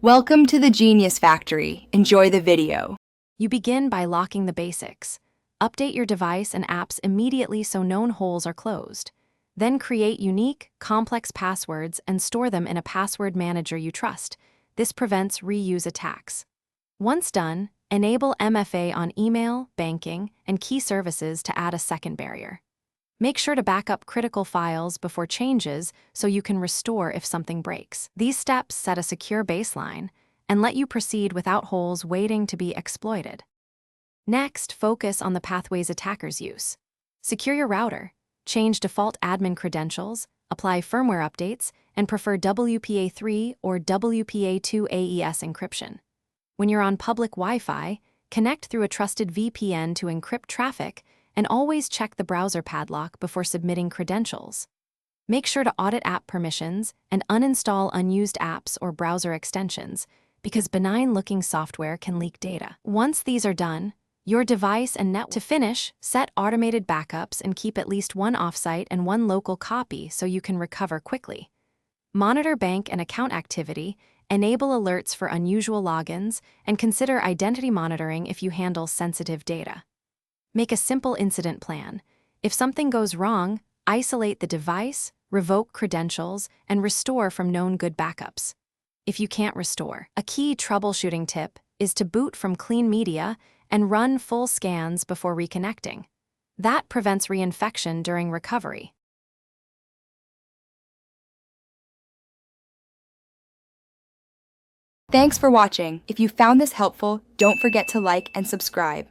Welcome to the Genius Factory. Enjoy the video. You begin by locking the basics. Update your device and apps immediately so known holes are closed. Then create unique, complex passwords and store them in a password manager you trust. This prevents reuse attacks. Once done, enable MFA on email, banking, and key services to add a second barrier. Make sure to back up critical files before changes so you can restore if something breaks. These steps set a secure baseline and let you proceed without holes waiting to be exploited. Next, focus on the pathways attackers use. Secure your router, change default admin credentials, apply firmware updates, and prefer WPA3 or WPA2 AES encryption. When you're on public Wi-Fi, connect through a trusted VPN to encrypt traffic and always check the browser padlock before submitting credentials. Make sure to audit app permissions and uninstall unused apps or browser extensions because benign-looking software can leak data. Once these are done, your device and network. To finish, set automated backups and keep at least one offsite and one local copy so you can recover quickly. Monitor bank and account activity, enable alerts for unusual logins, and consider identity monitoring if you handle sensitive data. Make a simple incident plan. If something goes wrong, isolate the device, revoke credentials, and restore from known good backups. If you can't restore, a key troubleshooting tip is to boot from clean media and run full scans before reconnecting. That prevents reinfection during recovery. Thanks for watching. If you found this helpful, don't forget to like and subscribe.